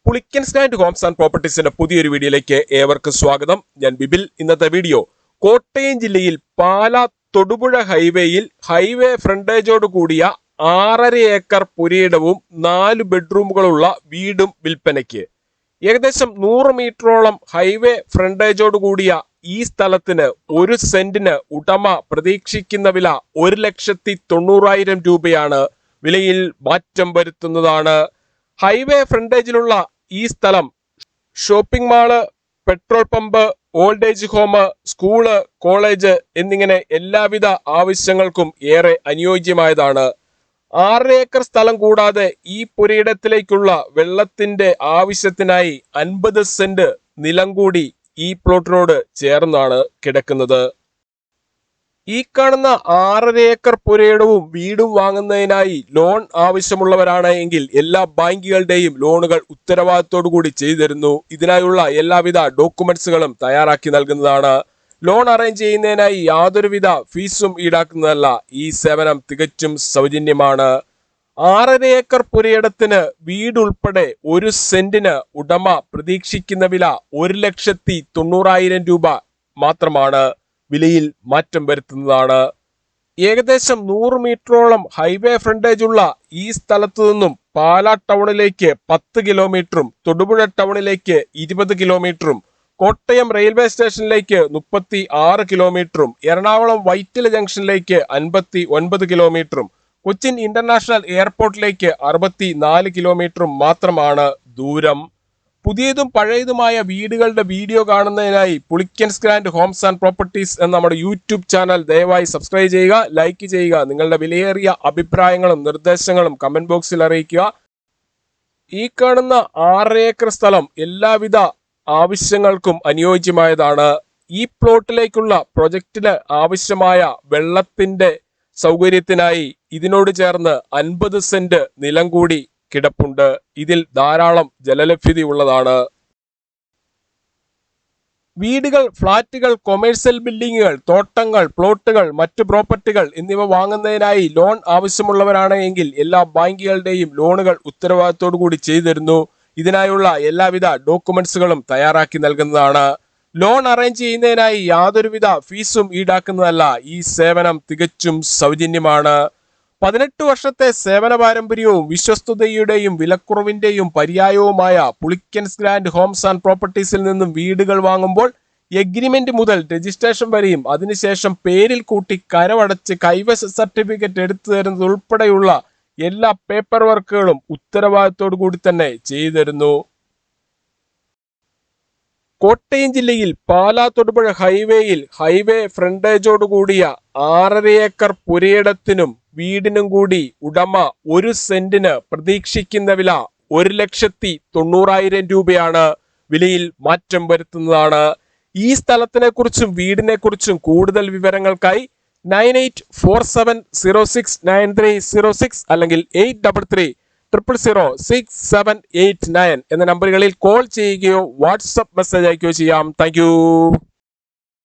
Pulickan stand Holmes and പ്രോപ്പർട്ടീസിന്റെ പുതിയൊരു വീഡിയോയിലേക്ക് ഏവർക്കും സ്വാഗതം. ഞാൻ ബിബിൽ. ഇന്നത്തെ വീഡിയോ കോട്ടയം ജില്ലയിൽ പാലാ തൊടുപുഴ ഹൈവേ ഫ്രണ്ടേജോട് കൂടിയ 6.5 ഏക്കർ പുരയിടവും 4 ബെഡ്റൂമുകളുള്ള വീടും വിൽപ്പനയ്ക്ക്. ഏകദേശം 100 മീറ്ററോളം ഹൈവേ ഫ്രണ്ടേജോട് കൂടിയ ഈ സ്ഥലത്തിന് 1 സെന്റിന് ഉടമ പ്രതീക്ഷിക്കുന്ന വില 1,90,000 രൂപയാണ്. വിലയിൽ മാറ്റം വരുത്തുന്നതാണ്. ഹൈവേ ഫ്രണ്ടേജിലുള്ള ഈ സ്ഥലം shopping mall, petrol pump, old age home, school, college എന്നിങ്ങനെ എല്ലാവിധ ആവശ്യങ്ങൾക്കും ഏറെ അനുയോജ്യമായതാണ്. 6 ഏക്കർ സ്ഥലം കൂടാതെ ഈ പുരയിടത്തിലേക്കുള്ള വെള്ളത്തിന്റെ ആവശ്യത്തിനായി 50 സെന്റ് നിലം കൂടി ഈ പ്ലോട്ടിനോട് ചേർന്നാണ് കിടക്കുന്നത്. ഈ കാണുന്ന 6.5 ഏക്കർ പുരയിടവും വീടും വാങ്ങുന്നതിനായി ലോൺ ആവശ്യമുള്ളവരാണ് എങ്കിൽ എല്ലാ ബാങ്കുകളുടെയും ലോണുകൾ ഉത്തരവാദിത്തോടു കൂടി ചെയ്തു തരുന്നു. ഇതിനായുള്ള എല്ലാവിധ ഡോക്യുമെന്റ്സുകളും തയ്യാറാക്കി നൽകുന്നതാണ്. ലോൺ അറേഞ്ച് ചെയ്യുന്നതിനായി യാതൊരുവിധ ഫീസും ഈടാക്കുന്നതല്ല. ഈ സേവനം തികച്ചും സൗജന്യമാണ്. 6.5 ഏക്കർ പുരയിടത്തിന് വീടുൾപ്പെടെ 1 സെന്റിന് ഉടമ പ്രതീക്ഷിക്കുന്ന വില 1,90,000 രൂപ മാത്രമാണ്. വിലയിൽ മാറ്റം വരുത്തുന്നതാണ്. ഏകദേശം 100 മീറ്ററോളം ഹൈവേ ഫ്രണ്ടേജ് ഉള്ള ഈ സ്ഥലത്തു നിന്നും പാലാ ടൗണിലേക്ക് 10 കിലോമീറ്ററും തൊടുപുഴ ടൗണിലേക്ക് 20 കിലോമീറ്ററും കോട്ടയം റെയിൽവേ സ്റ്റേഷനിലേക്ക് 36 കിലോമീറ്ററും എറണാകുളം വൈറ്റില ജംഗ്ഷനിലേക്ക് 59 കിലോമീറ്ററും കൊച്ചിൻ ഇന്റർനാഷണൽ എയർപോർട്ടിലേക്ക് 64 കിലോമീറ്ററും മാത്രമാണ് ദൂരം. പുതിയതും പഴയതുമായ വീടുകളുടെ വീഡിയോ കാണുന്നതിനായി Pulickan stand Holmes and properties എന്ന നമ്മുടെ യൂട്യൂബ് ചാനൽ ദയവായി സബ്സ്ക്രൈബ് ചെയ്യുക, ലൈക്ക് ചെയ്യുക. നിങ്ങളുടെ വിലയേറിയ അഭിപ്രായങ്ങളും നിർദ്ദേശങ്ങളും കമന്റ് ബോക്സിൽ അറിയിക്കുക. ഈ കാണുന്ന 6 ഏക്കർ സ്ഥലം എല്ലാവിധ ആവശ്യങ്ങൾക്കും അനുയോജ്യമായതാണ്. ഈ പ്ലോട്ടിലേക്കുള്ള പ്രൊജക്റ്റിന് ആവശ്യമായ വെള്ളത്തിന്റെ സൗകര്യത്തിനായി ഇതിനോട് ചേർന്ന് 50 സെന്റ് നിലം കൂടി കിടപ്പുണ്ട്. ഇതിൽ ധാരാളം ജലലഭ്യതയുള്ളതാണ്. വീടുകൾ, ഫ്ളാറ്റുകൾ, കൊമേഴ്സ്യൽ ബിൽഡിങ്ങുകൾ, തോട്ടങ്ങൾ, പ്ലോട്ടുകൾ, മറ്റു പ്രോപ്പർട്ടികൾ എന്നിവ വാങ്ങുന്നതിനായി ലോൺ ആവശ്യമുള്ളവരാണ് എങ്കിൽ എല്ലാ ബാങ്കുകളുടെയും ലോണുകൾ ഉത്തരവാദിത്തോടു കൂടി ചെയ്തു തരുന്നു. ഇതിനായുള്ള എല്ലാവിധ ഡോക്യുമെന്റ്സുകളും തയ്യാറാക്കി നൽകുന്നതാണ്. ലോൺ അറേഞ്ച് ചെയ്യുന്നതിനായി യാതൊരുവിധ ഫീസും ഈടാക്കുന്നതല്ല. ഈ സേവനം തികച്ചും സൗജന്യമാണ്. 18 വർഷത്തെ സേവന പാരമ്പര്യവും വിശ്വസ്തതയുടെയും വിലക്കുറവിന്റെയും പര്യായവുമായ പുളിക്കൻ സ്റ്റാൻഡ് ഹോംസ് ആൻഡ് പ്രോപ്പർട്ടീസിൽ നിന്നും വീടുകൾ വാങ്ങുമ്പോൾ എഗ്രിമെന്റ് മുതൽ രജിസ്ട്രേഷൻ വരെയും അതിനുശേഷം പേരിൽ കൂട്ടി കരമടച്ച് കൈവശ സർട്ടിഫിക്കറ്റ് എടുത്തു തരുന്നത് ഉൾപ്പെടെയുള്ള എല്ലാ പേപ്പർ വർക്കുകളും ഉത്തരവാദിത്തോടു കൂടി തന്നെ ചെയ്തു തരുന്നു. കോട്ടയം ജില്ലയിൽ പാലാ തൊടുപുഴ ഹൈവേ ഫ്രണ്ടേജോട് കൂടിയ 6.5 ഏക്കർ പുരയിടത്തിനും വീടിനും കൂടി ഉടമ 1 സെന്റിന് പ്രതീക്ഷിക്കുന്ന വില 1,90,000 രൂപയാണ്. വിലയിൽ മാറ്റം വരുത്തുന്നതാണ്. ഈ സ്ഥലത്തിനെ കുറിച്ചും വീടിനെ കുറിച്ചും കൂടുതൽ വിവരങ്ങൾക്കായി 9847069306 അല്ലെങ്കിൽ 83300679 എന്ന നമ്പറുകളിൽ കോൾ ചെയ്യുകയോ വാട്സ്ആപ്പ് മെസ്സേജ് അയക്കുകയോ ചെയ്യാം. താങ്ക്